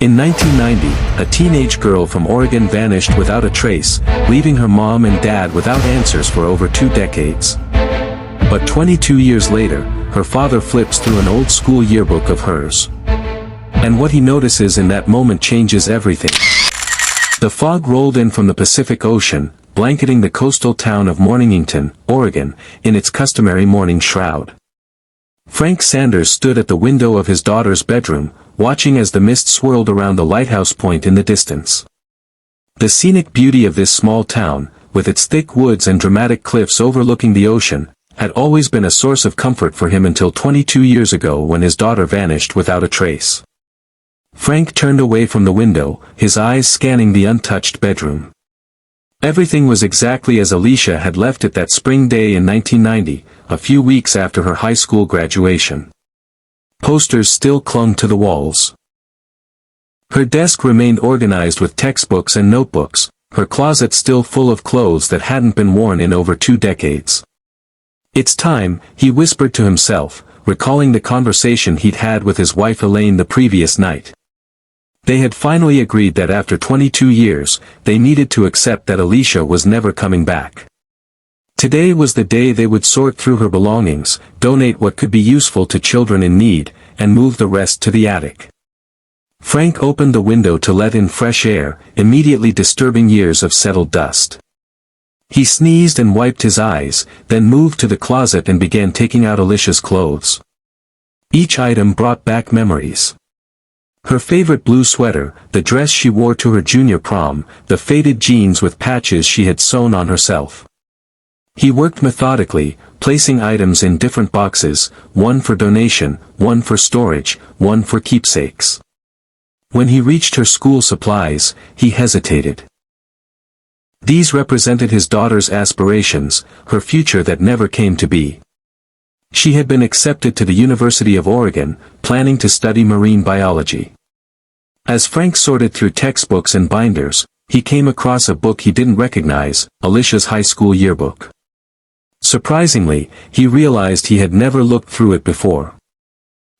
In 1990, a teenage girl from Oregon vanished without a trace, leaving her mom and dad without answers for over 2 decades. But 22 years later, her father flips through an old school yearbook of hers. And what he notices in that moment changes everything. The fog rolled in from the Pacific Ocean, blanketing the coastal town of Morningington, Oregon, in its customary morning shroud. Frank Sanders stood at the window of his daughter's bedroom, watching as the mist swirled around the lighthouse point in the distance. The scenic beauty of this small town, with its thick woods and dramatic cliffs overlooking the ocean, had always been a source of comfort for him until 22 years ago when his daughter vanished without a trace. Frank turned away from the window, his eyes scanning the untouched bedroom. Everything was exactly as Alicia had left it that spring day in 1990, a few weeks after her high school graduation. Posters still clung to the walls. Her desk remained organized with textbooks and notebooks, her closet still full of clothes that hadn't been worn in over 2 decades. "It's time," he whispered to himself, recalling the conversation he'd had with his wife Elaine the previous night. They had finally agreed that after 22 years, they needed to accept that Alicia was never coming back. Today was the day they would sort through her belongings, donate what could be useful to children in need, and move the rest to the attic. Frank opened the window to let in fresh air, immediately disturbing years of settled dust. He sneezed and wiped his eyes, then moved to the closet and began taking out Alicia's clothes. Each item brought back memories. Her favorite blue sweater, the dress she wore to her junior prom, the faded jeans with patches she had sewn on herself. He worked methodically, placing items in different boxes, one for donation, one for storage, one for keepsakes. When he reached her school supplies, he hesitated. These represented his daughter's aspirations, her future that never came to be. She had been accepted to the University of Oregon, planning to study marine biology. As Frank sorted through textbooks and binders, he came across a book he didn't recognize, Alicia's high school yearbook. Surprisingly, he realized he had never looked through it before.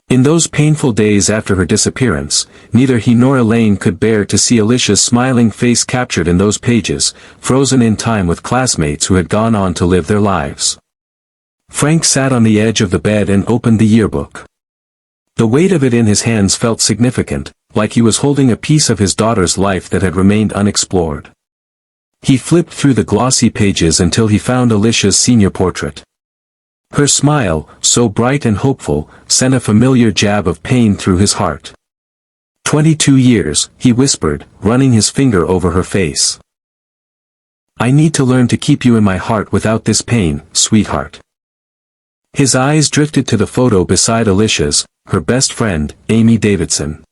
In those painful days after her disappearance, neither he nor Elaine could bear to see Alicia's smiling face captured in those pages, frozen in time with classmates who had gone on to live their lives. Frank sat on the edge of the bed and opened the yearbook. The weight of it in his hands felt significant, like he was holding a piece of his daughter's life that had remained unexplored. He flipped through the glossy pages until he found Alicia's senior portrait. Her smile, so bright and hopeful, sent a familiar jab of pain through his heart. 22 years, he whispered, running his finger over her face. "I need to learn to keep you in my heart without this pain, sweetheart." His eyes drifted to the photo beside Alicia's, her best friend, Amy Davidson.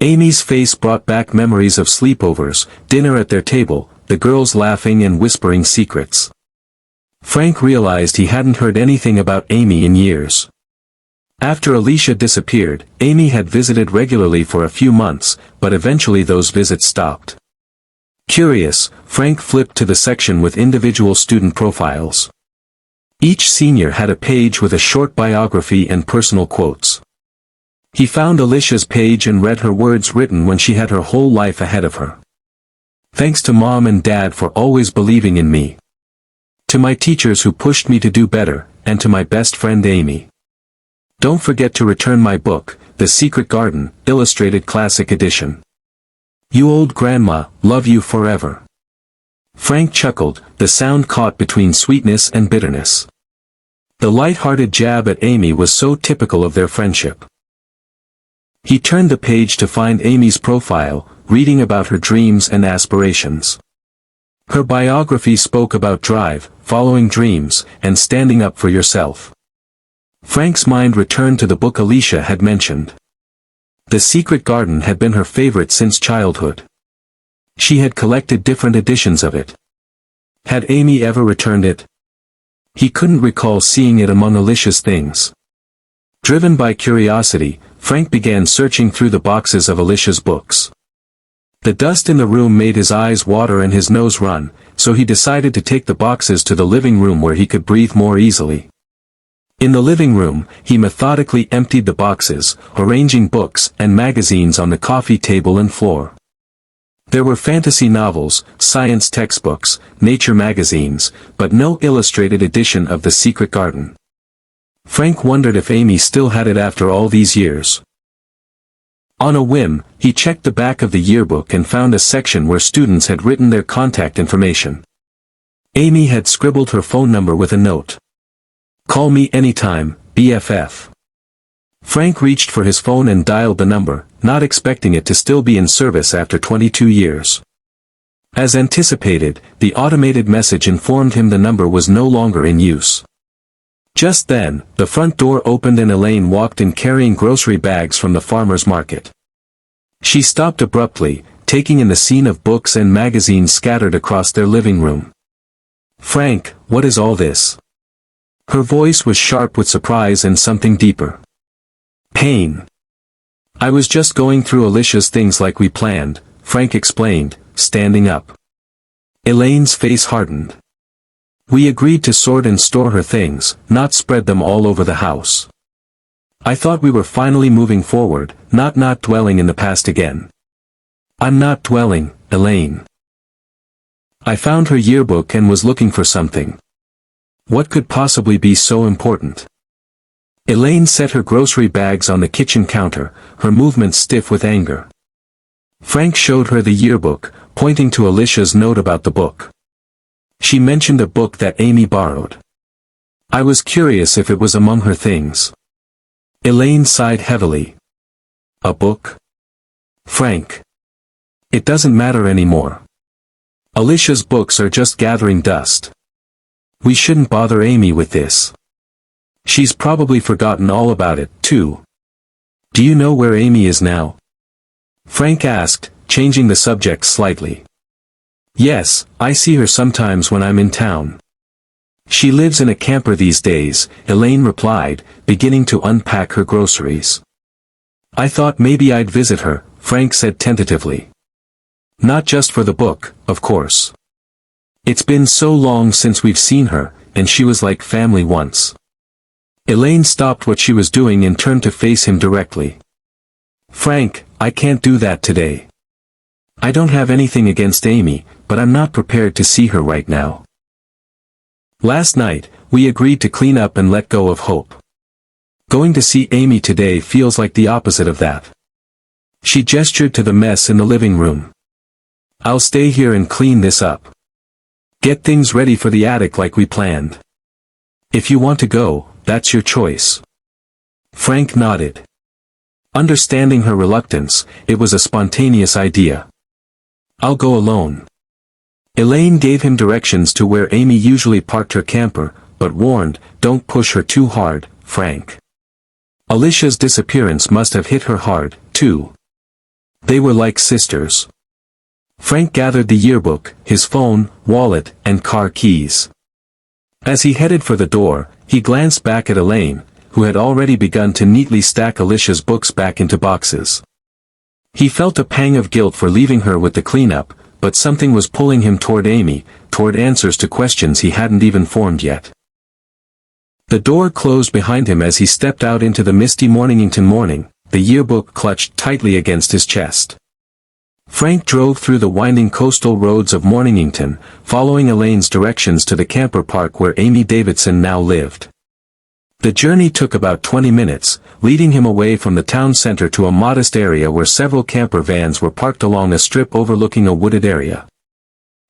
Amy's face brought back memories of sleepovers, dinner at their table, the girls laughing and whispering secrets. Frank realized he hadn't heard anything about Amy in years. After Alicia disappeared, Amy had visited regularly for a few months, but eventually those visits stopped. Curious, Frank flipped to the section with individual student profiles. Each senior had a page with a short biography and personal quotes. He found Alicia's page and read her words written when she had her whole life ahead of her. "Thanks to Mom and Dad for always believing in me. To my teachers who pushed me to do better, and to my best friend Amy. Don't forget to return my book, The Secret Garden, Illustrated Classic Edition. You old grandma, love you forever." Frank chuckled, the sound caught between sweetness and bitterness. The light-hearted jab at Amy was so typical of their friendship. He turned the page to find Amy's profile, reading about her dreams and aspirations. Her biography spoke about drive, following dreams, and standing up for yourself. Frank's mind returned to the book Alicia had mentioned. The Secret Garden had been her favorite since childhood. She had collected different editions of it. Had Amy ever returned it? He couldn't recall seeing it among Alicia's things. Driven by curiosity, Frank began searching through the boxes of Alicia's books. The dust in the room made his eyes water and his nose run, so he decided to take the boxes to the living room where he could breathe more easily. In the living room, he methodically emptied the boxes, arranging books and magazines on the coffee table and floor. There were fantasy novels, science textbooks, nature magazines, but no illustrated edition of The Secret Garden. Frank wondered if Amy still had it after all these years. On a whim, he checked the back of the yearbook and found a section where students had written their contact information. Amy had scribbled her phone number with a note. "Call me anytime, BFF." Frank reached for his phone and dialed the number, not expecting it to still be in service after 22 years. As anticipated, the automated message informed him the number was no longer in use. Just then, the front door opened and Elaine walked in carrying grocery bags from the farmer's market. She stopped abruptly, taking in the scene of books and magazines scattered across their living room. "Frank, what is all this?" Her voice was sharp with surprise and something deeper. "Pain. I was just going through Alicia's things like we planned," Frank explained, standing up. Elaine's face hardened. "We agreed to sort and store her things, not spread them all over the house. I thought we were finally moving forward, not dwelling in the past again." "I'm not dwelling, Elaine. I found her yearbook and was looking for something. What could possibly be so important?" Elaine set her grocery bags on the kitchen counter, her movements stiff with anger. Frank showed her the yearbook, pointing to Alicia's note about the book. She mentioned a book that Amy borrowed. "I was curious if it was among her things." Elaine sighed heavily. "A book? Frank. It doesn't matter anymore. Alicia's books are just gathering dust. We shouldn't bother Amy with this. She's probably forgotten all about it, too." "Do you know where Amy is now?" Frank asked, changing the subject slightly. "Yes, I see her sometimes when I'm in town. She lives in a camper these days," Elaine replied, beginning to unpack her groceries. "I thought maybe I'd visit her," Frank said tentatively. "Not just for the book, of course. It's been so long since we've seen her, and she was like family once." Elaine stopped what she was doing and turned to face him directly. "Frank, I can't do that today. I don't have anything against Amy, but I'm not prepared to see her right now. Last night, we agreed to clean up and let go of hope. Going to see Amy today feels like the opposite of that." She gestured to the mess in the living room. "I'll stay here and clean this up. Get things ready for the attic like we planned. If you want to go, that's your choice." Frank nodded. Understanding her reluctance, it was a spontaneous idea. "I'll go alone." Elaine gave him directions to where Amy usually parked her camper, but warned, "Don't push her too hard, Frank. Alicia's disappearance must have hit her hard, too. They were like sisters." Frank gathered the yearbook, his phone, wallet, and car keys. As he headed for the door, he glanced back at Elaine, who had already begun to neatly stack Alicia's books back into boxes. He felt a pang of guilt for leaving her with the cleanup, but something was pulling him toward Amy, toward answers to questions he hadn't even formed yet. The door closed behind him as he stepped out into the misty Morningington morning, the yearbook clutched tightly against his chest. Frank drove through the winding coastal roads of Morningington, following Elaine's directions to the camper park where Amy Davidson now lived. The journey took about 20 minutes, leading him away from the town center to a modest area where several camper vans were parked along a strip overlooking a wooded area.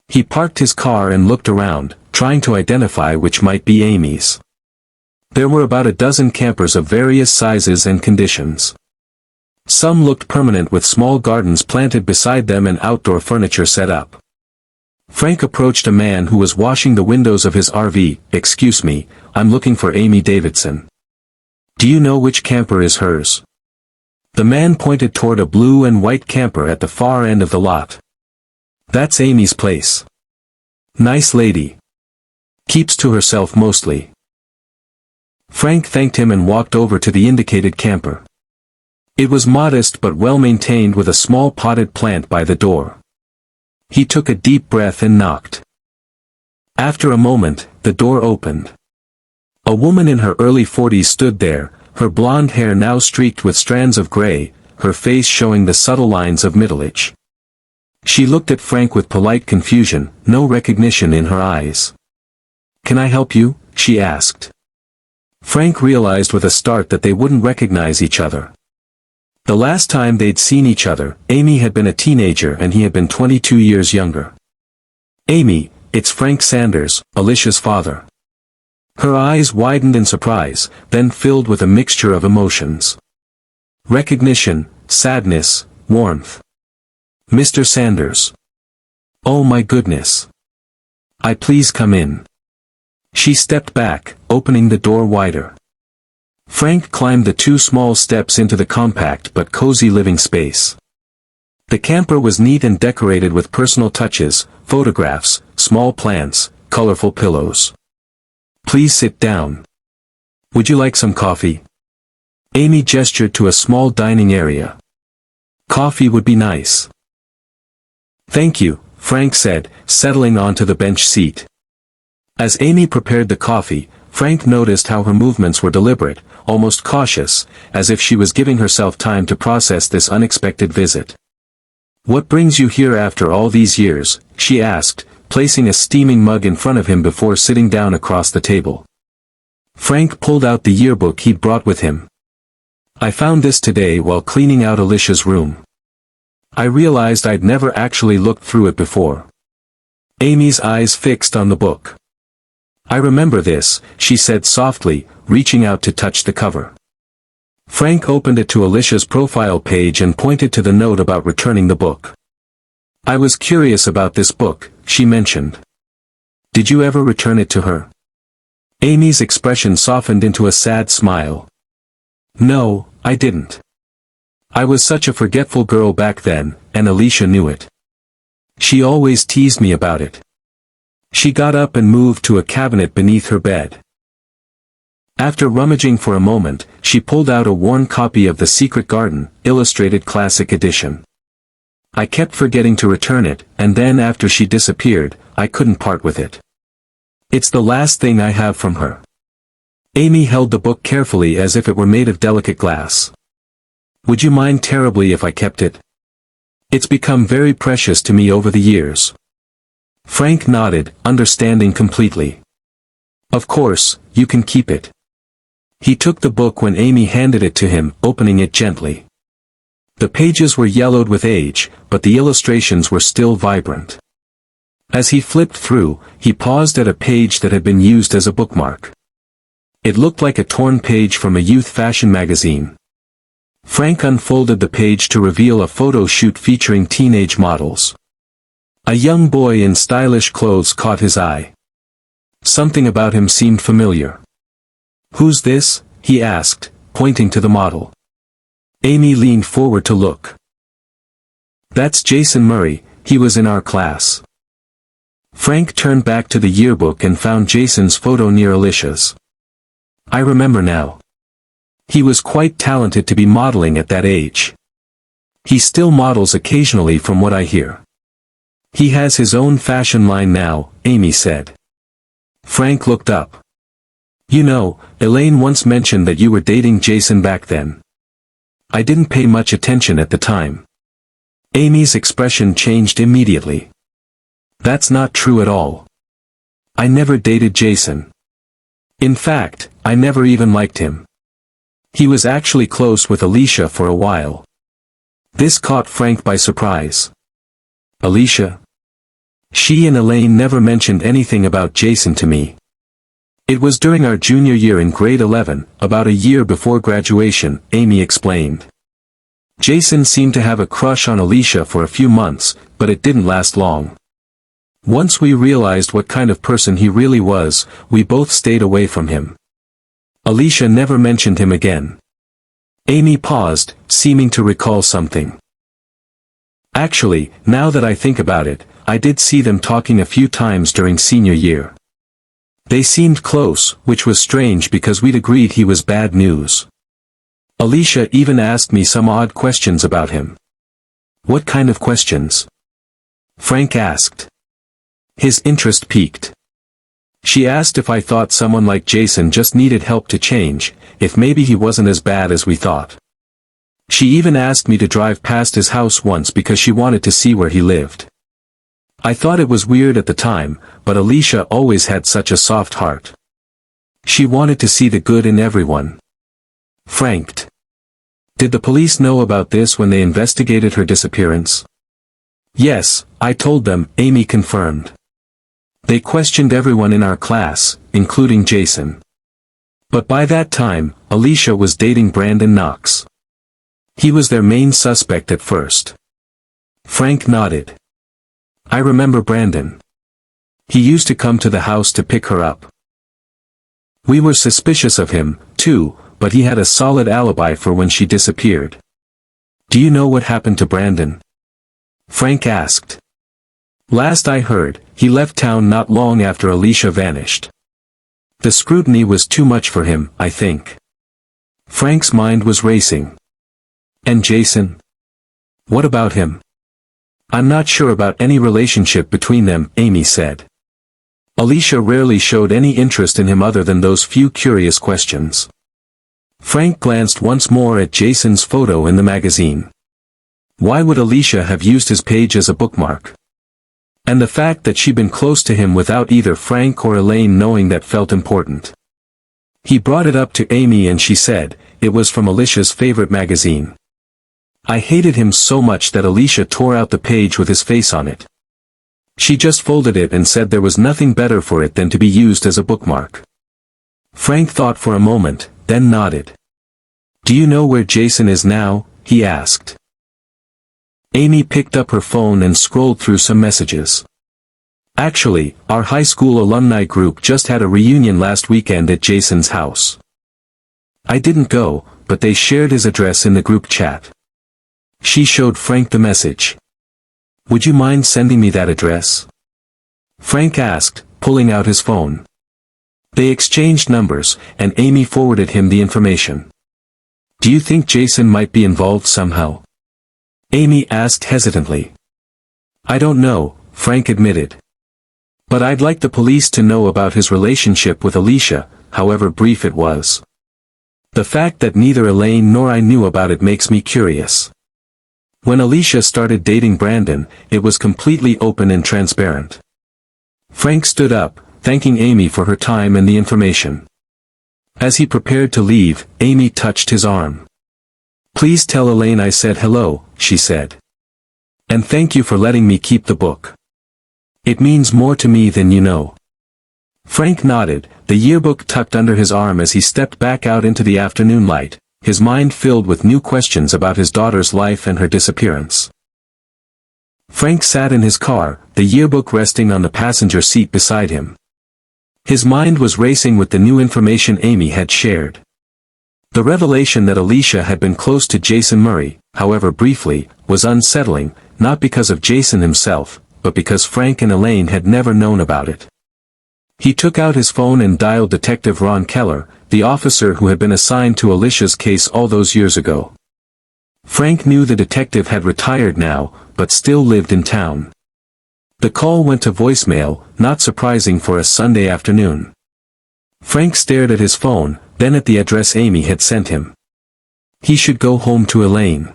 He parked his car and looked around, trying to identify which might be Amy's. There were about a dozen campers of various sizes and conditions. Some looked permanent with small gardens planted beside them and outdoor furniture set up. Frank approached a man who was washing the windows of his RV. "Excuse me, I'm looking for Amy Davidson. Do you know which camper is hers?" The man pointed toward a blue and white camper at the far end of the lot. "That's Amy's place. Nice lady. Keeps to herself mostly." Frank thanked him and walked over to the indicated camper. It was modest but well-maintained with a small potted plant by the door. He took a deep breath and knocked. After a moment, the door opened. A woman in her early 40s stood there, her blonde hair now streaked with strands of gray, her face showing the subtle lines of middle age. She looked at Frank with polite confusion, no recognition in her eyes. "Can I help you?" she asked. Frank realized with a start that they wouldn't recognize each other. The last time they'd seen each other, Amy had been a teenager and he had been 22 years younger. "Amy, it's Frank Sanders, Alicia's father." Her eyes widened in surprise, then filled with a mixture of emotions. Recognition, sadness, warmth. "Mr. Sanders. Oh my goodness. I please come in." She stepped back, opening the door wider. Frank climbed the 2 small steps into the compact but cozy living space. The camper was neat and decorated with personal touches, photographs, small plants, colorful pillows. "Please sit down. Would you like some coffee?" Amy gestured to a small dining area. "Coffee would be nice." "Thank you," Frank said, settling onto the bench seat. As Amy prepared the coffee, Frank noticed how her movements were deliberate, almost cautious, as if she was giving herself time to process this unexpected visit. "What brings you here after all these years?" she asked, placing a steaming mug in front of him before sitting down across the table. Frank pulled out the yearbook he'd brought with him. "I found this today while cleaning out Alicia's room. I realized I'd never actually looked through it before." Amy's eyes fixed on the book. "I remember this," she said softly, reaching out to touch the cover. Frank opened it to Alicia's profile page and pointed to the note about returning the book. "I was curious about this book," she mentioned. "Did you ever return it to her?" Amy's expression softened into a sad smile. "No, I didn't. I was such a forgetful girl back then, and Alicia knew it. She always teased me about it." She got up and moved to a cabinet beneath her bed. After rummaging for a moment, she pulled out a worn copy of The Secret Garden, Illustrated Classic Edition. "I kept forgetting to return it, and then after she disappeared, I couldn't part with it. It's the last thing I have from her." Amy held the book carefully as if it were made of delicate glass. "Would you mind terribly if I kept it? It's become very precious to me over the years." Frank nodded, understanding completely. "Of course, you can keep it." He took the book when Amy handed it to him, opening it gently. The pages were yellowed with age, but the illustrations were still vibrant. As he flipped through, he paused at a page that had been used as a bookmark. It looked like a torn page from a youth fashion magazine. Frank unfolded the page to reveal a photo shoot featuring teenage models. A young boy in stylish clothes caught his eye. Something about him seemed familiar. "Who's this?" he asked, pointing to the model. Amy leaned forward to look. "That's Jason Murray, he was in our class." Frank turned back to the yearbook and found Jason's photo near Alicia's. "I remember now. He was quite talented to be modeling at that age. He still models occasionally from what I hear. He has his own fashion line now," Amy said. Frank looked up. "You know, Elaine once mentioned that you were dating Jason back then. I didn't pay much attention at the time." Amy's expression changed immediately. "That's not true at all. I never dated Jason. In fact, I never even liked him. He was actually close with Alicia for a while." This caught Frank by surprise. "Alicia? She and Elaine never mentioned anything about Jason to me. It was during our junior year in grade 11, about a year before graduation," Amy explained. "Jason seemed to have a crush on Alicia for a few months, but it didn't last long. Once we realized what kind of person he really was, we both stayed away from him. Alicia never mentioned him again." Amy paused, seeming to recall something. "Actually, now that I think about it, I did see them talking a few times during senior year. They seemed close, which was strange because we'd agreed he was bad news. Alicia even asked me some odd questions about him." "What kind of questions?" Frank asked. His interest peaked. She asked if I thought someone like Jason just needed help to change, if maybe he wasn't as bad as we thought. She even asked me to drive past his house once because she wanted to see where he lived. I thought it was weird at the time, but Alicia always had such a soft heart. She wanted to see the good in everyone. Franked. Did the police know about this when they investigated her disappearance? Yes, I told them, Amy confirmed. They questioned everyone in our class, including Jason. But by that time, Alicia was dating Brandon Knox. He was their main suspect at first. Frank nodded. I remember Brandon. He used to come to the house to pick her up. We were suspicious of him, too, but he had a solid alibi for when she disappeared. Do you know what happened to Brandon? Frank asked. Last I heard, he left town not long after Alicia vanished. The scrutiny was too much for him, I think. Frank's mind was racing. And Jason? What about him? I'm not sure about any relationship between them, Amy said. Alicia rarely showed any interest in him other than those few curious questions. Frank glanced once more at Jason's photo in the magazine. Why would Alicia have used his page as a bookmark? And the fact that she'd been close to him without either Frank or Elaine knowing that felt important. He brought it up to Amy and she said, it was from Alicia's favorite magazine. I hated him so much that Alicia tore out the page with his face on it. She just folded it and said there was nothing better for it than to be used as a bookmark. Frank thought for a moment, then nodded. Do you know where Jason is now? He asked. Amy picked up her phone and scrolled through some messages. Actually, our high school alumni group just had a reunion last weekend at Jason's house. I didn't go, but they shared his address in the group chat. She showed Frank the message. Would you mind sending me that address? Frank asked, pulling out his phone. They exchanged numbers, and Amy forwarded him the information. Do you think Jason might be involved somehow? Amy asked hesitantly. I don't know, Frank admitted. But I'd like the police to know about his relationship with Alicia, however brief it was. The fact that neither Elaine nor I knew about it makes me curious. When Alicia started dating Brandon, it was completely open and transparent. Frank stood up, thanking Amy for her time and the information. As he prepared to leave, Amy touched his arm. Please tell Elaine I said hello, she said. And thank you for letting me keep the book. It means more to me than you know. Frank nodded, the yearbook tucked under his arm as he stepped back out into the afternoon light, his mind filled with new questions about his daughter's life and her disappearance. Frank sat in his car, the yearbook resting on the passenger seat beside him. His mind was racing with the new information Amy had shared. The revelation that Alicia had been close to Jason Murray, however briefly, was unsettling, not because of Jason himself, but because Frank and Elaine had never known about it. He took out his phone and dialed Detective Ron Keller, the officer who had been assigned to Alicia's case all those years ago. Frank knew the detective had retired now, but still lived in town. The call went to voicemail, not surprising for a Sunday afternoon. Frank stared at his phone, then at the address Amy had sent him. He should go home to Elaine.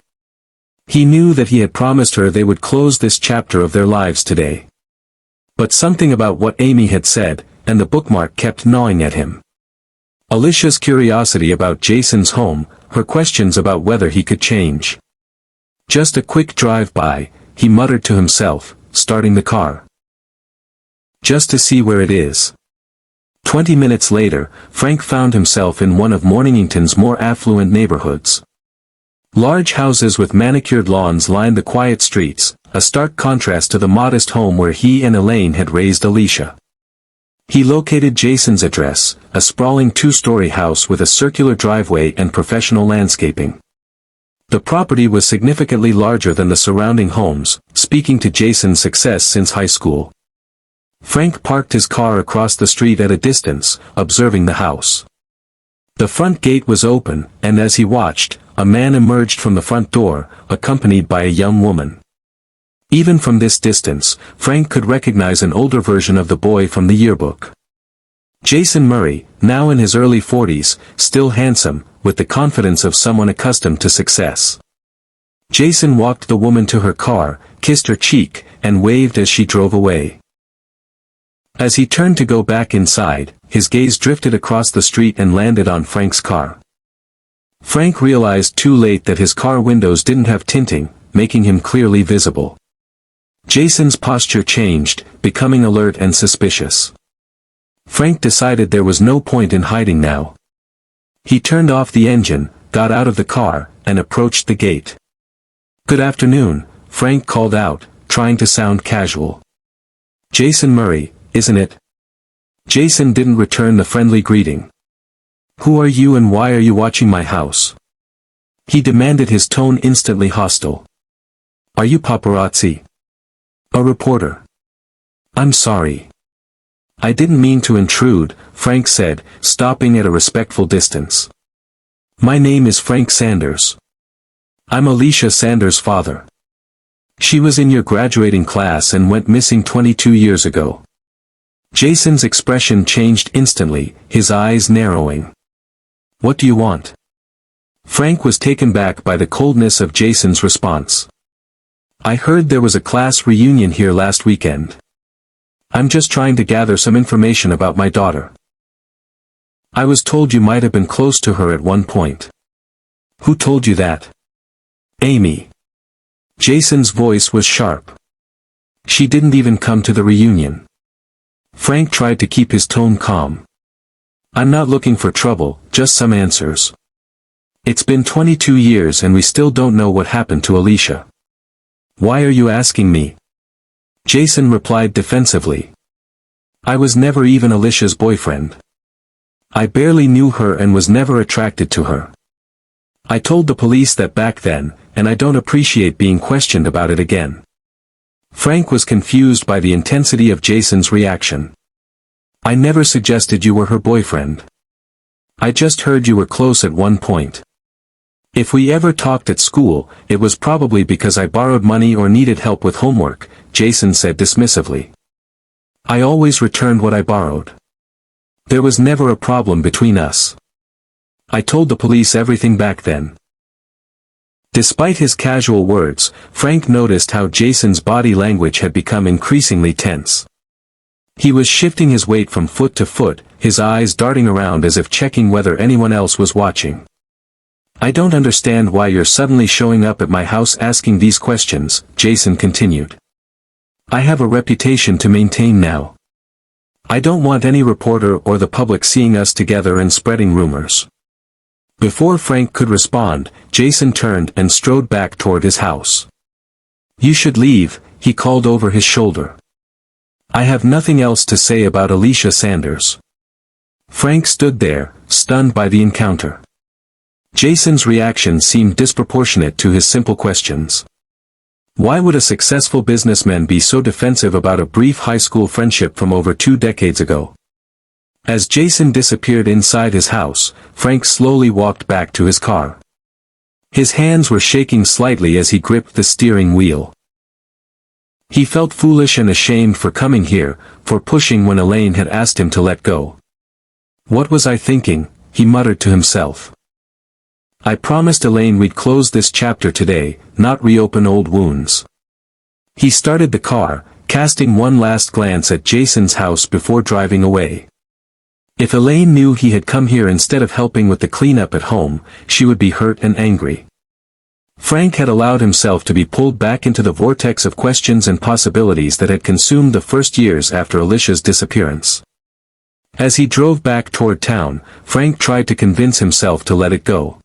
He knew that he had promised her they would close this chapter of their lives today. But something about what Amy had said, and the bookmark kept gnawing at him. Alicia's curiosity about Jason's home, her questions about whether he could change. Just a quick drive by, he muttered to himself, starting the car. Just to see where it is. 20 minutes later, Frank found himself in one of Morningington's more affluent neighborhoods. Large houses with manicured lawns lined the quiet streets, a stark contrast to the modest home where he and Elaine had raised Alicia. He located Jason's address, a sprawling two-story house with a circular driveway and professional landscaping. The property was significantly larger than the surrounding homes, speaking to Jason's success since high school. Frank parked his car across the street at a distance, observing the house. The front gate was open, and as he watched, a man emerged from the front door, accompanied by a young woman. Even from this distance, Frank could recognize an older version of the boy from the yearbook. Jason Murray, now in his early 40s, still handsome, with the confidence of someone accustomed to success. Jason walked the woman to her car, kissed her cheek, and waved as she drove away. As he turned to go back inside, his gaze drifted across the street and landed on Frank's car. Frank realized too late that his car windows didn't have tinting, making him clearly visible. Jason's posture changed, becoming alert and suspicious. Frank decided there was no point in hiding now. He turned off the engine, got out of the car, and approached the gate. "Good afternoon," Frank called out, trying to sound casual. "Jason Murray, isn't it?" Jason didn't return the friendly greeting. "Who are you and why are you watching my house?" he demanded, his tone instantly hostile. "Are you paparazzi?" "A reporter." "I'm sorry. I didn't mean to intrude," Frank said, stopping at a respectful distance. "My name is Frank Sanders. I'm Alicia Sanders' father. She was in your graduating class and went missing 22 years ago." Jason's expression changed instantly, his eyes narrowing. "What do you want?" Frank was taken back by the coldness of Jason's response. "I heard there was a class reunion here last weekend. I'm just trying to gather some information about my daughter. I was told you might have been close to her at one point." "Who told you that?" "Amy." Jason's voice was sharp. "She didn't even come to the reunion." Frank tried to keep his tone calm. "I'm not looking for trouble, just some answers. It's been 22 years and we still don't know what happened to Alicia." "Why are you asking me?" Jason replied defensively. "I was never even Alicia's boyfriend. I barely knew her and was never attracted to her. I told the police that back then, and I don't appreciate being questioned about it again." Frank was confused by the intensity of Jason's reaction. "I never suggested you were her boyfriend. I just heard you were close at one point. If we ever talked at school, it was probably because I borrowed money or needed help with homework," Jason said dismissively. "I always returned what I borrowed. There was never a problem between us. I told the police everything back then." Despite his casual words, Frank noticed how Jason's body language had become increasingly tense. He was shifting his weight from foot to foot, his eyes darting around as if checking whether anyone else was watching. "I don't understand why you're suddenly showing up at my house asking these questions," Jason continued. "I have a reputation to maintain now. I don't want any reporter or the public seeing us together and spreading rumors." Before Frank could respond, Jason turned and strode back toward his house. "You should leave," he called over his shoulder. "I have nothing else to say about Alicia Sanders." Frank stood there, stunned by the encounter. Jason's reaction seemed disproportionate to his simple questions. Why would a successful businessman be so defensive about a brief high school friendship from over 2 decades ago? As Jason disappeared inside his house, Frank slowly walked back to his car. His hands were shaking slightly as he gripped the steering wheel. He felt foolish and ashamed for coming here, for pushing when Elaine had asked him to let go. "What was I thinking?" he muttered to himself. "I promised Elaine we'd close this chapter today, not reopen old wounds." He started the car, casting one last glance at Jason's house before driving away. If Elaine knew he had come here instead of helping with the cleanup at home, she would be hurt and angry. Frank had allowed himself to be pulled back into the vortex of questions and possibilities that had consumed the first years after Alicia's disappearance. As he drove back toward town, Frank tried to convince himself to let it go.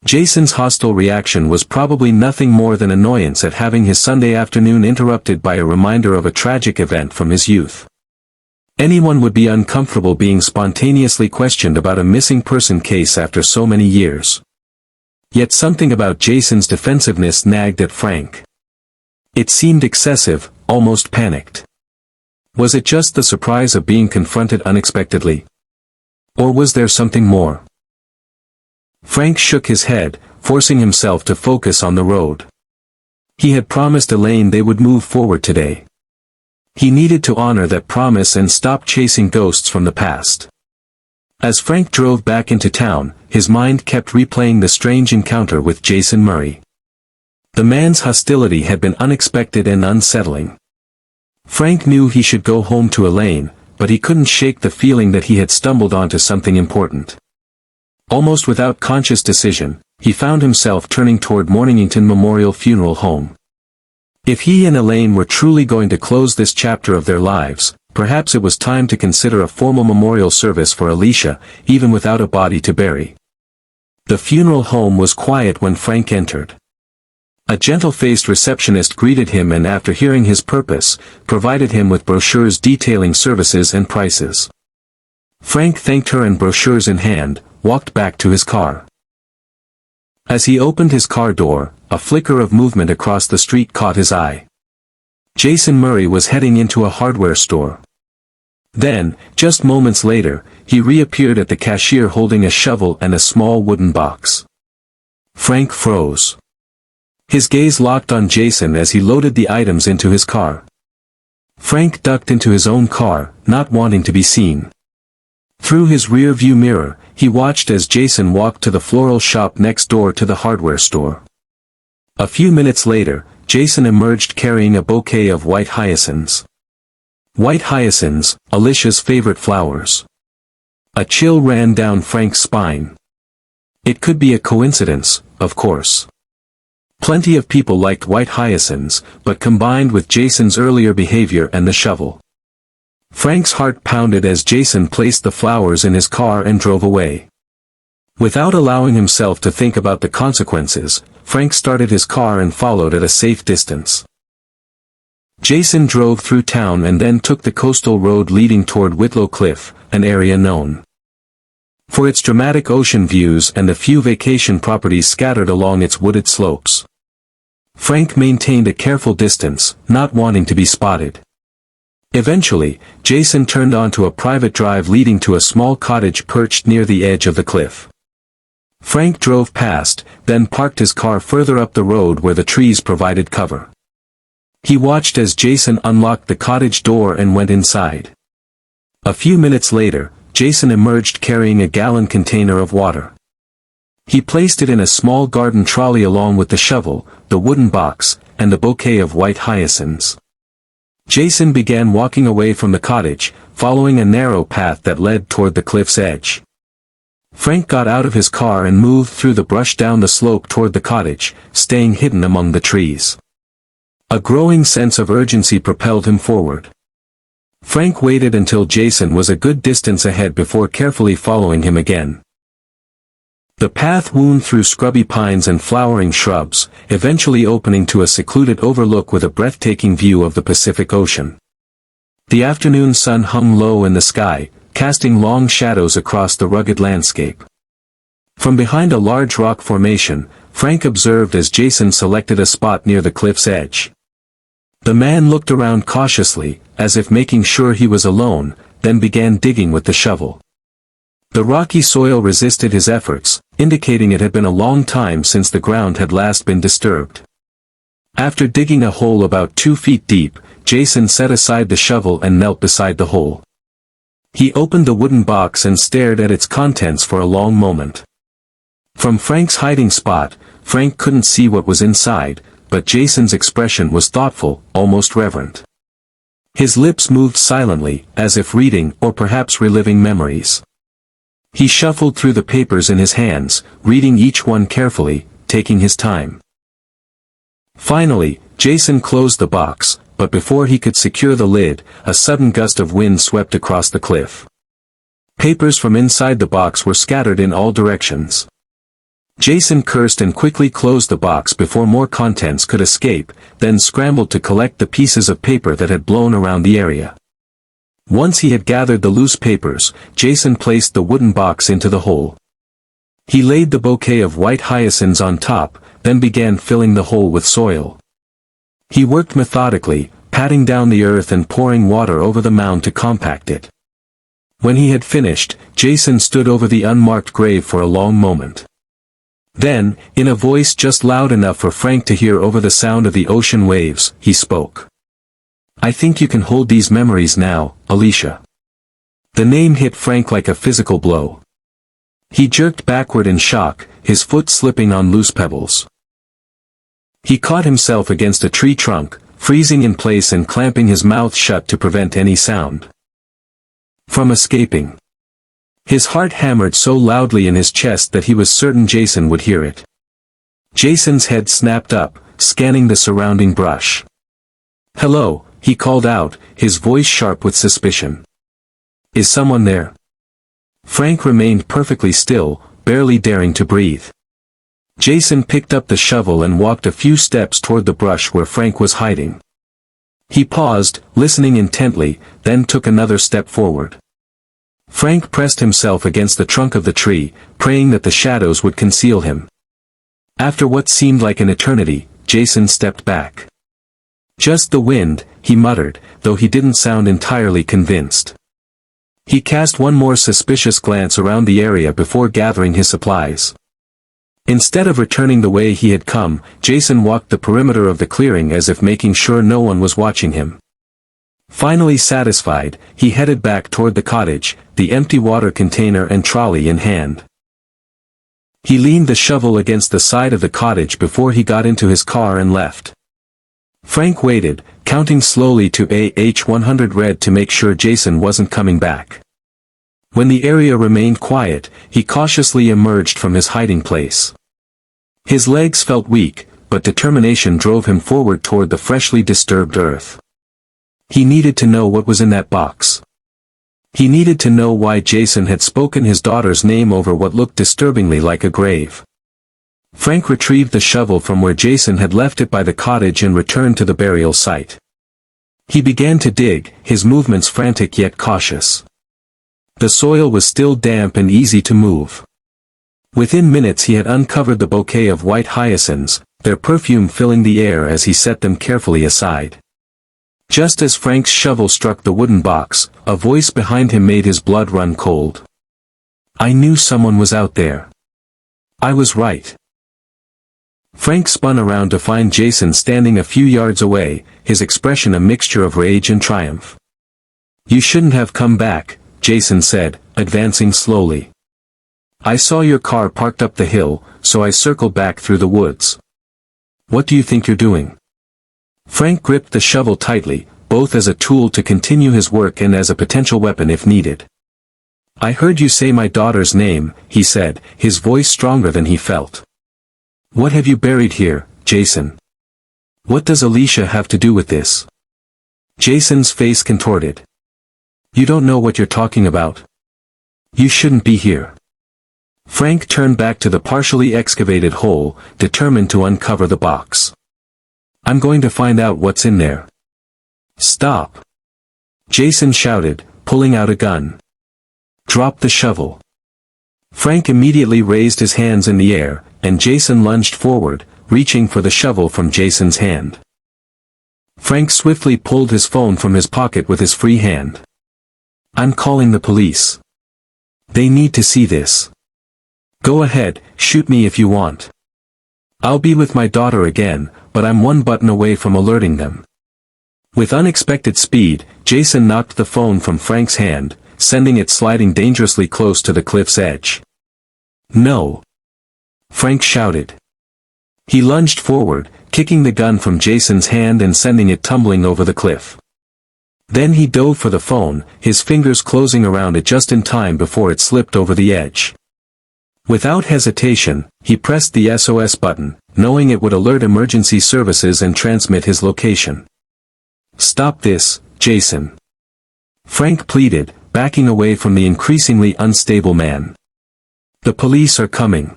Jason's hostile reaction was probably nothing more than annoyance at having his Sunday afternoon interrupted by a reminder of a tragic event from his youth. Anyone would be uncomfortable being spontaneously questioned about a missing person case after so many years. Yet something about Jason's defensiveness nagged at Frank. It seemed excessive, almost panicked. Was it just the surprise of being confronted unexpectedly? Or was there something more? Frank shook his head, forcing himself to focus on the road. He had promised Elaine they would move forward today. He needed to honor that promise and stop chasing ghosts from the past. As Frank drove back into town, his mind kept replaying the strange encounter with Jason Murray. The man's hostility had been unexpected and unsettling. Frank knew he should go home to Elaine, but he couldn't shake the feeling that he had stumbled onto something important. Almost without conscious decision, he found himself turning toward Morningington Memorial Funeral Home. If he and Elaine were truly going to close this chapter of their lives, perhaps it was time to consider a formal memorial service for Alicia, even without a body to bury. The funeral home was quiet when Frank entered. A gentle-faced receptionist greeted him and after hearing his purpose, provided him with brochures detailing services and prices. Frank thanked her and brochures in hand, walked back to his car. As he opened his car door, a flicker of movement across the street caught his eye. Jason Murray was heading into a hardware store. Then, just moments later, he reappeared at the cashier holding a shovel and a small wooden box. Frank froze. His gaze locked on Jason as he loaded the items into his car. Frank ducked into his own car, not wanting to be seen. Through his rear-view mirror, he watched as Jason walked to the floral shop next door to the hardware store. A few minutes later, Jason emerged carrying a bouquet of white hyacinths. White hyacinths, Alicia's favorite flowers. A chill ran down Frank's spine. It could be a coincidence, of course. Plenty of people liked white hyacinths, but combined with Jason's earlier behavior and the shovel. Frank's heart pounded as Jason placed the flowers in his car and drove away. Without allowing himself to think about the consequences, Frank started his car and followed at a safe distance. Jason drove through town and then took the coastal road leading toward Whitlow Cliff, an area known for its dramatic ocean views and the few vacation properties scattered along its wooded slopes. Frank maintained a careful distance, not wanting to be spotted. Eventually, Jason turned onto a private drive leading to a small cottage perched near the edge of the cliff. Frank drove past, then parked his car further up the road where the trees provided cover. He watched as Jason unlocked the cottage door and went inside. A few minutes later, Jason emerged carrying a gallon container of water. He placed it in a small garden trolley along with the shovel, the wooden box, and the bouquet of white hyacinths. Jason began walking away from the cottage, following a narrow path that led toward the cliff's edge. Frank got out of his car and moved through the brush down the slope toward the cottage, staying hidden among the trees. A growing sense of urgency propelled him forward. Frank waited until Jason was a good distance ahead before carefully following him again. The path wound through scrubby pines and flowering shrubs, eventually opening to a secluded overlook with a breathtaking view of the Pacific Ocean. The afternoon sun hung low in the sky, casting long shadows across the rugged landscape. From behind a large rock formation, Frank observed as Jason selected a spot near the cliff's edge. The man looked around cautiously, as if making sure he was alone, then began digging with the shovel. The rocky soil resisted his efforts, indicating it had been a long time since the ground had last been disturbed. After digging a hole about 2 feet deep, Jason set aside the shovel and knelt beside the hole. He opened the wooden box and stared at its contents for a long moment. From Frank's hiding spot, Frank couldn't see what was inside, but Jason's expression was thoughtful, almost reverent. His lips moved silently, as if reading or perhaps reliving memories. He shuffled through the papers in his hands, reading each one carefully, taking his time. Finally, Jason closed the box, but before he could secure the lid, a sudden gust of wind swept across the cliff. Papers from inside the box were scattered in all directions. Jason cursed and quickly closed the box before more contents could escape, then scrambled to collect the pieces of paper that had blown around the area. Once he had gathered the loose papers, Jason placed the wooden box into the hole. He laid the bouquet of white hyacinths on top, then began filling the hole with soil. He worked methodically, patting down the earth and pouring water over the mound to compact it. When he had finished, Jason stood over the unmarked grave for a long moment. Then, in a voice just loud enough for Frank to hear over the sound of the ocean waves, he spoke. I think you can hold these memories now, Alicia. The name hit Frank like a physical blow. He jerked backward in shock, his foot slipping on loose pebbles. He caught himself against a tree trunk, freezing in place and clamping his mouth shut to prevent any sound from escaping. His heart hammered so loudly in his chest that he was certain Jason would hear it. Jason's head snapped up, scanning the surrounding brush. "Hello," he called out, his voice sharp with suspicion. "Is someone there?" Frank remained perfectly still, barely daring to breathe. Jason picked up the shovel and walked a few steps toward the brush where Frank was hiding. He paused, listening intently, then took another step forward. Frank pressed himself against the trunk of the tree, praying that the shadows would conceal him. After what seemed like an eternity, Jason stepped back. "Just the wind," he muttered, though he didn't sound entirely convinced. He cast one more suspicious glance around the area before gathering his supplies. Instead of returning the way he had come, Jason walked the perimeter of the clearing as if making sure no one was watching him. Finally satisfied, he headed back toward the cottage, the empty water container and trolley in hand. He leaned the shovel against the side of the cottage before he got into his car and left. Frank waited, counting slowly to AH-100 red to make sure Jason wasn't coming back. When the area remained quiet, he cautiously emerged from his hiding place. His legs felt weak, but determination drove him forward toward the freshly disturbed earth. He needed to know what was in that box. He needed to know why Jason had spoken his daughter's name over what looked disturbingly like a grave. Frank retrieved the shovel from where Jason had left it by the cottage and returned to the burial site. He began to dig, his movements frantic yet cautious. The soil was still damp and easy to move. Within minutes he had uncovered the bouquet of white hyacinths, their perfume filling the air as he set them carefully aside. Just as Frank's shovel struck the wooden box, a voice behind him made his blood run cold. "I knew someone was out there. I was right." Frank spun around to find Jason standing a few yards away, his expression a mixture of rage and triumph. "You shouldn't have come back," Jason said, advancing slowly. "I saw your car parked up the hill, so I circled back through the woods. What do you think you're doing?" Frank gripped the shovel tightly, both as a tool to continue his work and as a potential weapon if needed. "I heard you say my daughter's name," he said, his voice stronger than he felt. "What have you buried here, Jason? What does Alicia have to do with this?" Jason's face contorted. "You don't know what you're talking about. You shouldn't be here." Frank turned back to the partially excavated hole, determined to uncover the box. "I'm going to find out what's in there." "Stop!" Jason shouted, pulling out a gun. "Drop the shovel." Frank immediately raised his hands in the air, and Jason lunged forward, reaching for the shovel from Jason's hand. Frank swiftly pulled his phone from his pocket with his free hand. "I'm calling the police. They need to see this. Go ahead, shoot me if you want. I'll be with my daughter again, but I'm one button away from alerting them." With unexpected speed, Jason knocked the phone from Frank's hand, sending it sliding dangerously close to the cliff's edge. "No!" Frank shouted. He lunged forward, kicking the gun from Jason's hand and sending it tumbling over the cliff. Then he dove for the phone, his fingers closing around it just in time before it slipped over the edge. Without hesitation, he pressed the SOS button, knowing it would alert emergency services and transmit his location. "Stop this, Jason," Frank pleaded, backing away from the increasingly unstable man. "The police are coming.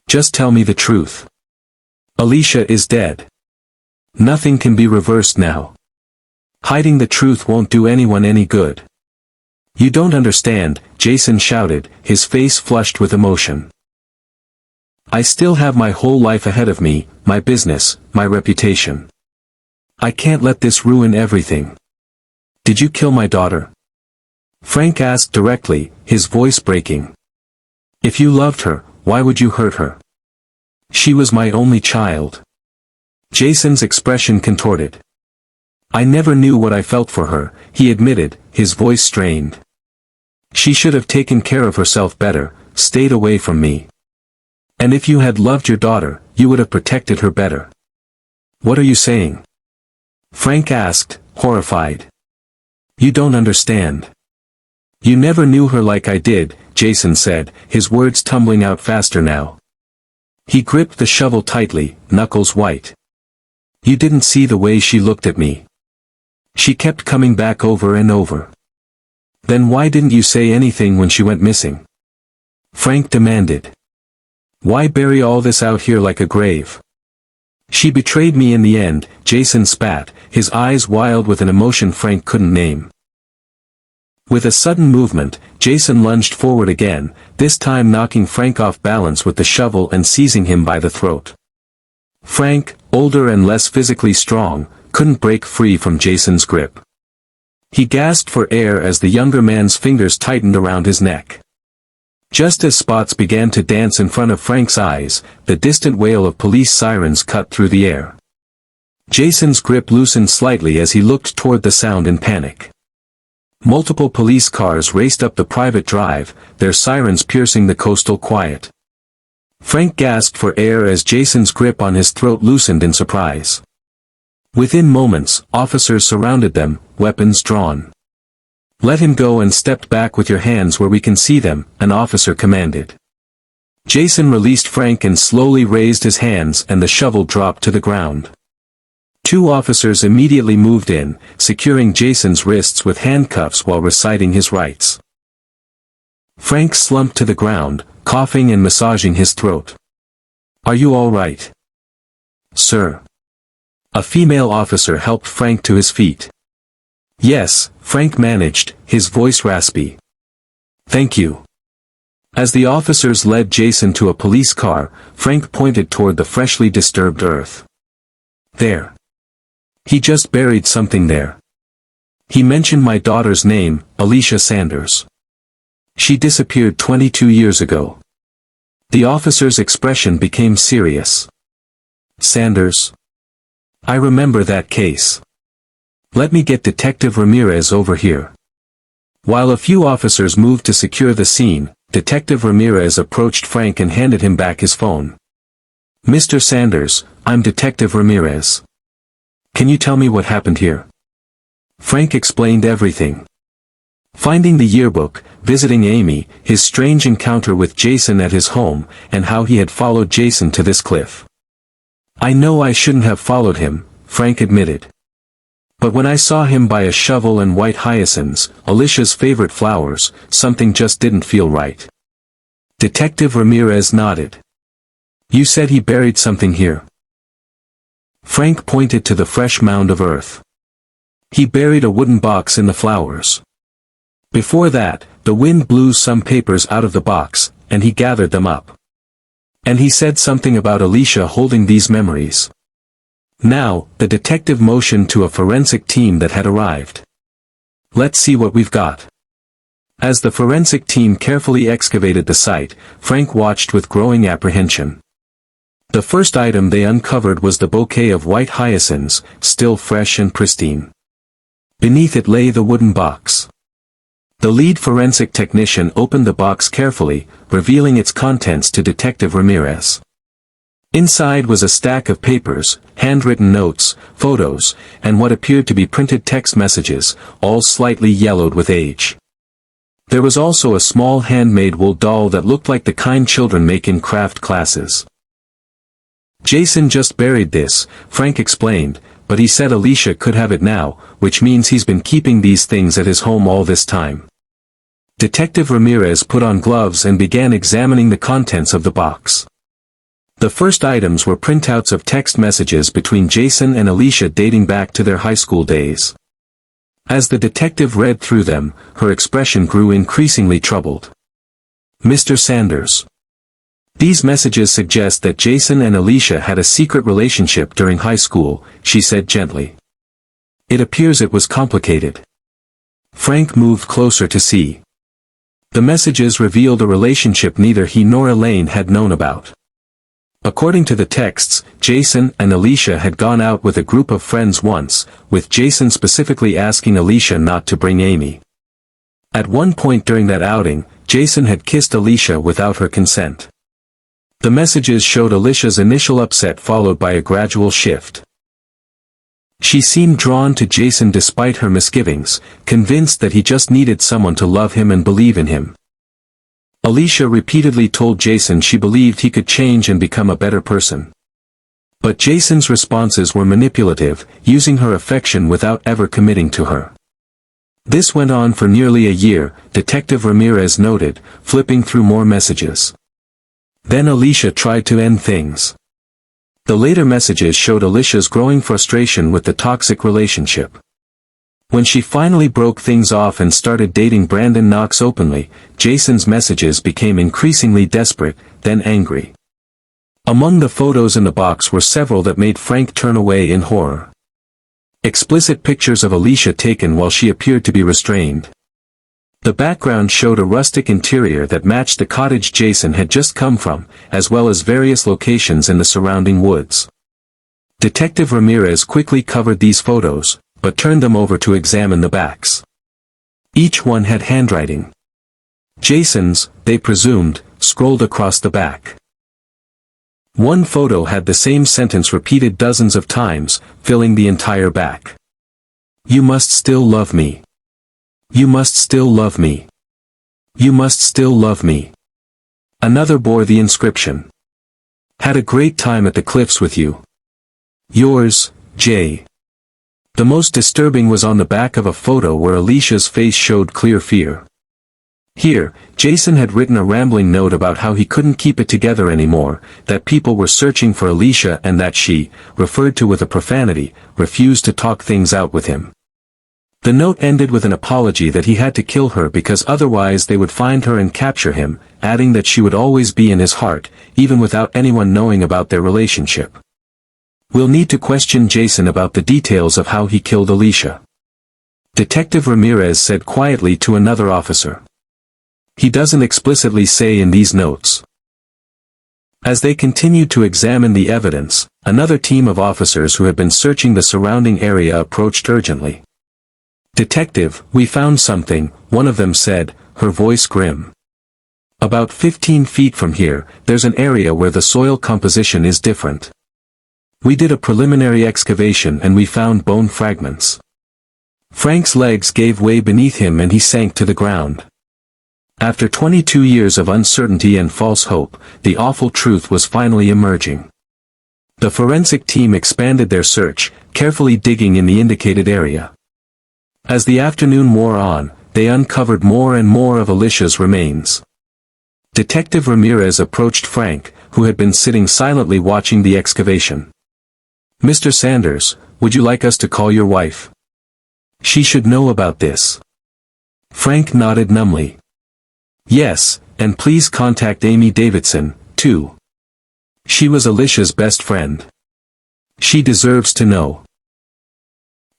Just tell me the truth. Alicia is dead. Nothing can be reversed now. Hiding the truth won't do anyone any good." "You don't understand," Jason shouted, his face flushed with emotion. "I still have my whole life ahead of me, my business, my reputation. I can't let this ruin everything." "Did you kill my daughter?" Frank asked directly, his voice breaking. "If you loved her, why would you hurt her? She was my only child." Jason's expression contorted. I never knew what I felt for her, he admitted, his voice strained. She should have taken care of herself better, stayed away from me. And if you had loved your daughter, you would have protected her better. What are you saying? Frank asked, horrified. You don't understand. You never knew her like I did, Jason said, his words tumbling out faster now. He gripped the shovel tightly, knuckles white. You didn't see the way she looked at me. She kept coming back over and over. Then why didn't you say anything when she went missing? Frank demanded. Why bury all this out here like a grave? She betrayed me in the end, Jason spat, his eyes wild with an emotion Frank couldn't name. With a sudden movement, Jason lunged forward again, this time knocking Frank off balance with the shovel and seizing him by the throat. Frank, older and less physically strong, couldn't break free from Jason's grip. He gasped for air as the younger man's fingers tightened around his neck. Just as spots began to dance in front of Frank's eyes, the distant wail of police sirens cut through the air. Jason's grip loosened slightly as he looked toward the sound in panic. Multiple police cars raced up the private drive, their sirens piercing the coastal quiet. Frank gasped for air as Jason's grip on his throat loosened in surprise. Within moments, officers surrounded them, weapons drawn. Let him go and step back with your hands where we can see them, an officer commanded. Jason released Frank and slowly raised his hands and the shovel dropped to the ground. Two officers immediately moved in, securing Jason's wrists with handcuffs while reciting his rights. Frank slumped to the ground, coughing and massaging his throat. Are you all right? Sir. A female officer helped Frank to his feet. Yes, Frank managed, his voice raspy. Thank you. As the officers led Jason to a police car, Frank pointed toward the freshly disturbed earth. There. He just buried something there. He mentioned my daughter's name, Alicia Sanders. She disappeared 22 years ago. The officer's expression became serious. Sanders? I remember that case. Let me get Detective Ramirez over here. While a few officers moved to secure the scene, Detective Ramirez approached Frank and handed him back his phone. Mr. Sanders, I'm Detective Ramirez. Can you tell me what happened here? Frank explained everything. Finding the yearbook, visiting Amy, his strange encounter with Jason at his home, and how he had followed Jason to this cliff. I know I shouldn't have followed him, Frank admitted. But when I saw him by a shovel and white hyacinths, Alicia's favorite flowers, something just didn't feel right. Detective Ramirez nodded. You said he buried something here. Frank pointed to the fresh mound of earth. He buried a wooden box in the flowers. Before that, the wind blew some papers out of the box, and he gathered them up. And he said something about Alicia holding these memories. Now, the detective motioned to a forensic team that had arrived. Let's see what we've got. As the forensic team carefully excavated the site, Frank watched with growing apprehension. The first item they uncovered was the bouquet of white hyacinths, still fresh and pristine. Beneath it lay the wooden box. The lead forensic technician opened the box carefully, revealing its contents to Detective Ramirez. Inside was a stack of papers, handwritten notes, photos, and what appeared to be printed text messages, all slightly yellowed with age. There was also a small handmade wool doll that looked like the kind children make in craft classes. Jason just buried this, Frank explained, but he said Alicia could have it now, which means he's been keeping these things at his home all this time. Detective Ramirez put on gloves and began examining the contents of the box. The first items were printouts of text messages between Jason and Alicia dating back to their high school days. As the detective read through them, her expression grew increasingly troubled. Mr. Sanders. These messages suggest that Jason and Alicia had a secret relationship during high school, she said gently. It appears it was complicated. Frank moved closer to see. The messages revealed a relationship neither he nor Elaine had known about. According to the texts, Jason and Alicia had gone out with a group of friends once, with Jason specifically asking Alicia not to bring Amy. At one point during that outing, Jason had kissed Alicia without her consent. The messages showed Alicia's initial upset followed by a gradual shift. She seemed drawn to Jason despite her misgivings, convinced that he just needed someone to love him and believe in him. Alicia repeatedly told Jason she believed he could change and become a better person. But Jason's responses were manipulative, using her affection without ever committing to her. This went on for nearly a year, Detective Ramirez noted, flipping through more messages. Then Alicia tried to end things. The later messages showed Alicia's growing frustration with the toxic relationship. When she finally broke things off and started dating Brandon Knox openly, Jason's messages became increasingly desperate, then angry. Among the photos in the box were several that made Frank turn away in horror. Explicit pictures of Alicia taken while she appeared to be restrained. The background showed a rustic interior that matched the cottage Jason had just come from, as well as various locations in the surrounding woods. Detective Ramirez quickly covered these photos, but turned them over to examine the backs. Each one had handwriting. Jason's, they presumed, scrolled across the back. One photo had the same sentence repeated dozens of times, filling the entire back. "You must still love me. You must still love me. You must still love me." Another bore the inscription. "Had a great time at the cliffs with you. Yours, Jay." The most disturbing was on the back of a photo where Alicia's face showed clear fear. Here, Jason had written a rambling note about how he couldn't keep it together anymore, that people were searching for Alicia and that she, referred to with a profanity, refused to talk things out with him. The note ended with an apology that he had to kill her because otherwise they would find her and capture him, adding that she would always be in his heart, even without anyone knowing about their relationship. "We'll need to question Jason about the details of how he killed Alicia," Detective Ramirez said quietly to another officer. "He doesn't explicitly say in these notes." As they continued to examine the evidence, another team of officers who had been searching the surrounding area approached urgently. "Detective, we found something," one of them said, her voice grim. "About 15 feet from here, there's an area where the soil composition is different. We did a preliminary excavation and we found bone fragments." Frank's legs gave way beneath him and he sank to the ground. After 22 years of uncertainty and false hope, the awful truth was finally emerging. The forensic team expanded their search, carefully digging in the indicated area. As the afternoon wore on, they uncovered more and more of Alicia's remains. Detective Ramirez approached Frank, who had been sitting silently watching the excavation. "Mr. Sanders, would you like us to call your wife? She should know about this." Frank nodded numbly. "Yes, and please contact Amy Davidson, too. She was Alicia's best friend. She deserves to know."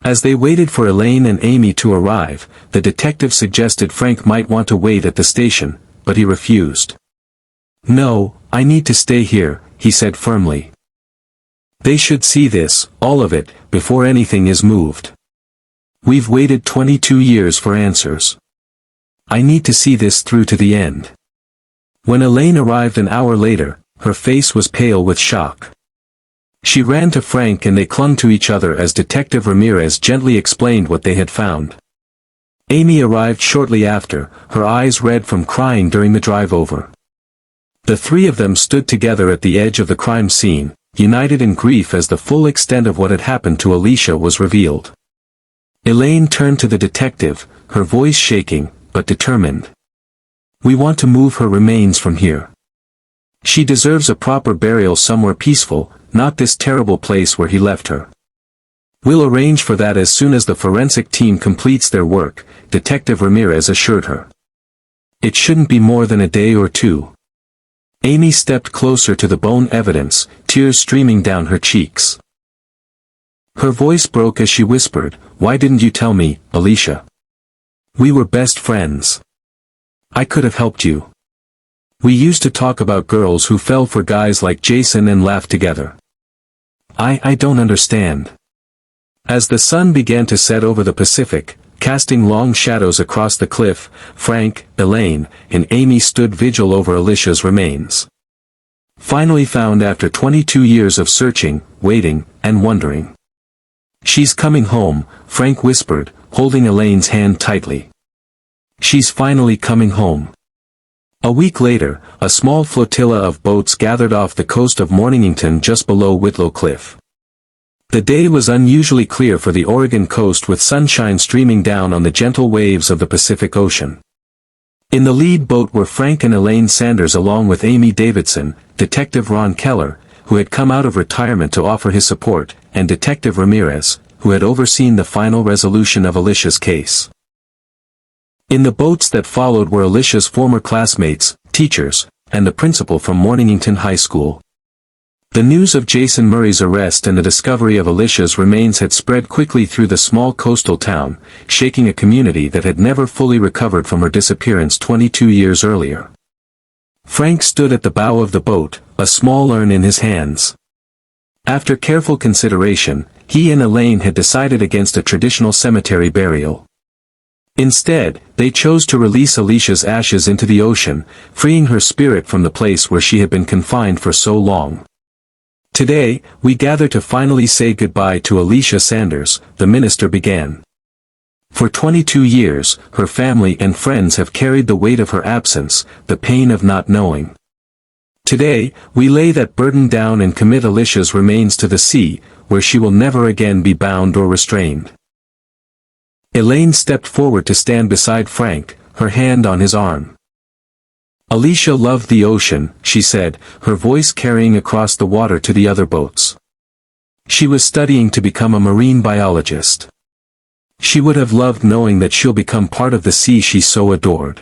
As they waited for Elaine and Amy to arrive, the detective suggested Frank might want to wait at the station, but he refused. "No, I need to stay here," he said firmly. "They should see this, all of it, before anything is moved. We've waited 22 years for answers. I need to see this through to the end." When Elaine arrived an hour later, her face was pale with shock. She ran to Frank and they clung to each other as Detective Ramirez gently explained what they had found. Amy arrived shortly after, her eyes red from crying during the drive over. The three of them stood together at the edge of the crime scene, united in grief as the full extent of what had happened to Alicia was revealed. Elaine turned to the detective, her voice shaking, but determined. "We want to move her remains from here. She deserves a proper burial somewhere peaceful, not this terrible place where he left her. We'll arrange for that as soon as the forensic team completes their work," Detective Ramirez assured her. "It shouldn't be more than a day or two." Amy stepped closer to the bone evidence, tears streaming down her cheeks. Her voice broke as she whispered, "Why didn't you tell me, Alicia? We were best friends. I could have helped you." We used to talk about girls who fell for guys like Jason and laugh together. I don't understand. As the sun began to set over the Pacific, casting long shadows across the cliff, Frank, Elaine, and Amy stood vigil over Alicia's remains. Finally found after 22 years of searching, waiting, and wondering. "She's coming home," Frank whispered, holding Elaine's hand tightly. "She's finally coming home." A week later, a small flotilla of boats gathered off the coast of Morningington just below Whitlow Cliff. The day was unusually clear for the Oregon coast with sunshine streaming down on the gentle waves of the Pacific Ocean. In the lead boat were Frank and Elaine Sanders along with Amy Davidson, Detective Ron Keller, who had come out of retirement to offer his support, and Detective Ramirez, who had overseen the final resolution of Alicia's case. In the boats that followed were Alicia's former classmates, teachers, and the principal from Morningington High School. The news of Jason Murray's arrest and the discovery of Alicia's remains had spread quickly through the small coastal town, shaking a community that had never fully recovered from her disappearance 22 years earlier. Frank stood at the bow of the boat, a small urn in his hands. After careful consideration, he and Elaine had decided against a traditional cemetery burial. Instead, they chose to release Alicia's ashes into the ocean, freeing her spirit from the place where she had been confined for so long. "Today, we gather to finally say goodbye to Alicia Sanders," the minister began. "For 22 years, her family and friends have carried the weight of her absence, the pain of not knowing. Today, we lay that burden down and commit Alicia's remains to the sea, where she will never again be bound or restrained." Elaine stepped forward to stand beside Frank, her hand on his arm. "Alicia loved the ocean," she said, her voice carrying across the water to the other boats. "She was studying to become a marine biologist. She would have loved knowing that she'll become part of the sea she so adored."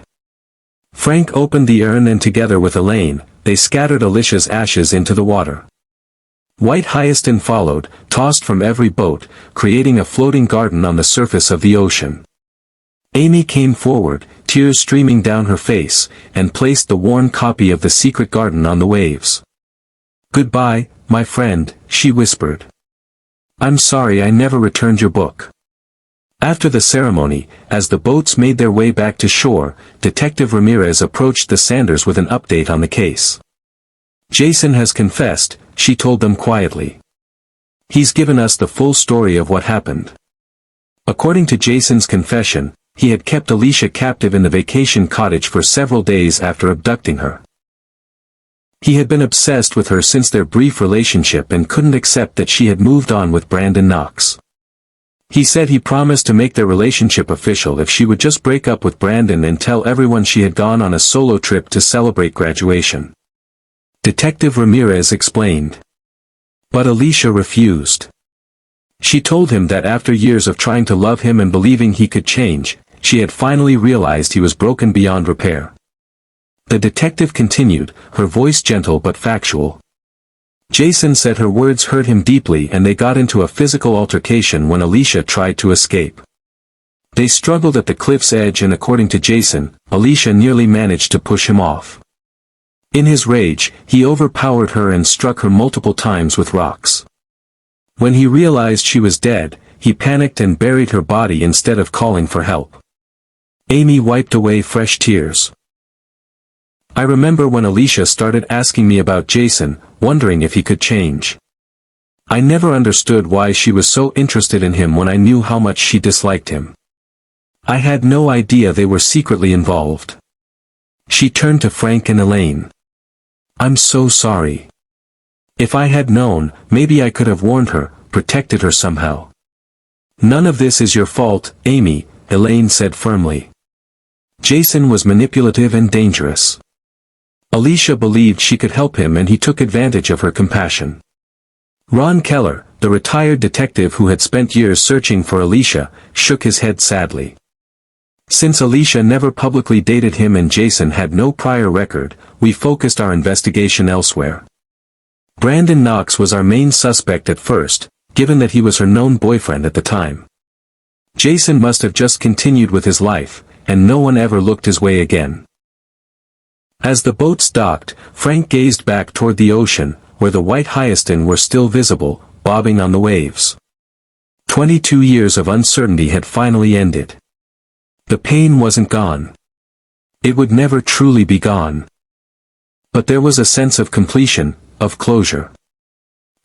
Frank opened the urn and together with Elaine, they scattered Alicia's ashes into the water. White hyacinth followed, tossed from every boat, creating a floating garden on the surface of the ocean. Amy came forward, tears streaming down her face, and placed the worn copy of The Secret Garden on the waves. "Goodbye, my friend," she whispered. "I'm sorry I never returned your book." After the ceremony, as the boats made their way back to shore, Detective Ramirez approached the Sanders with an update on the case. "Jason has confessed," she told them quietly. "He's given us the full story of what happened. According to Jason's confession, he had kept Alicia captive in the vacation cottage for several days after abducting her. He had been obsessed with her since their brief relationship and couldn't accept that she had moved on with Brandon Knox. He said he promised to make their relationship official if she would just break up with Brandon and tell everyone she had gone on a solo trip to celebrate graduation." Detective Ramirez explained. But Alicia refused. She told him that after years of trying to love him and believing he could change, she had finally realized he was broken beyond repair. The detective continued, her voice gentle but factual. "Jason said her words hurt him deeply and they got into a physical altercation when Alicia tried to escape. They struggled at the cliff's edge and according to Jason, Alicia nearly managed to push him off. In his rage, he overpowered her and struck her multiple times with rocks. When he realized she was dead, he panicked and buried her body instead of calling for help." Amy wiped away fresh tears. "I remember when Alicia started asking me about Jason, wondering if he could change. I never understood why she was so interested in him when I knew how much she disliked him. I had no idea they were secretly involved." She turned to Frank and Elaine. "I'm so sorry. If I had known, maybe I could have warned her, protected her somehow." "None of this is your fault, Amy," Elaine said firmly. "Jason was manipulative and dangerous. Alicia believed she could help him and he took advantage of her compassion." Ron Keller, the retired detective who had spent years searching for Alicia, shook his head sadly. "Since Alicia never publicly dated him and Jason had no prior record, we focused our investigation elsewhere. Brandon Knox was our main suspect at first, given that he was her known boyfriend at the time. Jason must have just continued with his life, and no one ever looked his way again." As the boats docked, Frank gazed back toward the ocean, where the white hyacinths were still visible, bobbing on the waves. 22 years of uncertainty had finally ended. The pain wasn't gone. It would never truly be gone. But there was a sense of completion, of closure.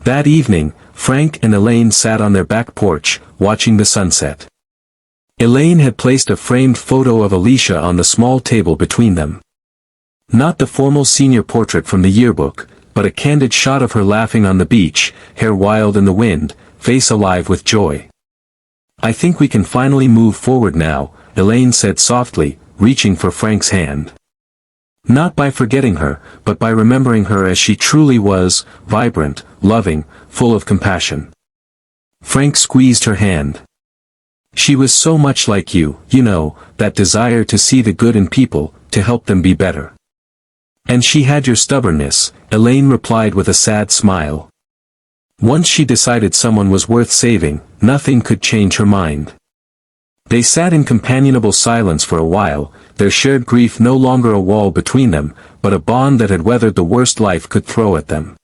That evening, Frank and Elaine sat on their back porch, watching the sunset. Elaine had placed a framed photo of Alicia on the small table between them. Not the formal senior portrait from the yearbook, but a candid shot of her laughing on the beach, hair wild in the wind, face alive with joy. "I think we can finally move forward now," Elaine said softly, reaching for Frank's hand. Not by forgetting her, but by remembering her as she truly was, vibrant, loving, full of compassion. Frank squeezed her hand. "She was so much like you, you know, that desire to see the good in people, to help them be better. And she had your stubbornness," Elaine replied with a sad smile. Once she decided someone was worth saving, nothing could change her mind. They sat in companionable silence for a while, their shared grief no longer a wall between them, but a bond that had weathered the worst life could throw at them.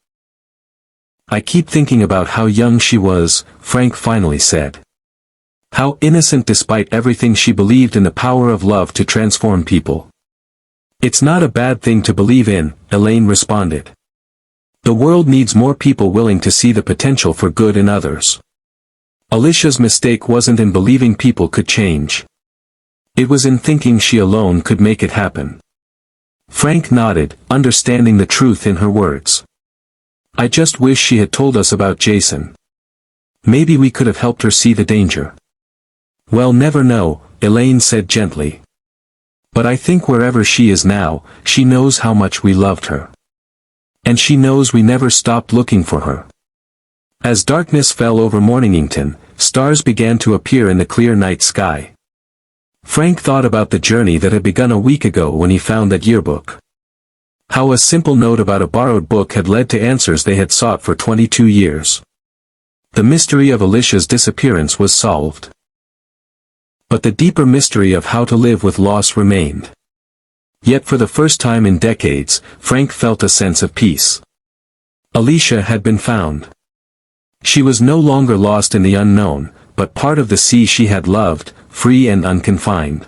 "I keep thinking about how young she was," Frank finally said. "How innocent despite everything she believed in the power of love to transform people." "It's not a bad thing to believe in," Elaine responded. "The world needs more people willing to see the potential for good in others. Alicia's mistake wasn't in believing people could change. It was in thinking she alone could make it happen." Frank nodded, understanding the truth in her words. "I just wish she had told us about Jason. Maybe we could have helped her see the danger." "We'll never know," Elaine said gently. "But I think wherever she is now, she knows how much we loved her. And she knows we never stopped looking for her." As darkness fell over Morningington, stars began to appear in the clear night sky. Frank thought about the journey that had begun a week ago when he found that yearbook. How a simple note about a borrowed book had led to answers they had sought for 22 years. The mystery of Alicia's disappearance was solved. But the deeper mystery of how to live with loss remained. Yet for the first time in decades, Frank felt a sense of peace. Alicia had been found. She was no longer lost in the unknown, but part of the sea she had loved, free and unconfined.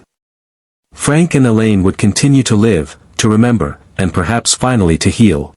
Frank and Elaine would continue to live, to remember, and perhaps finally to heal.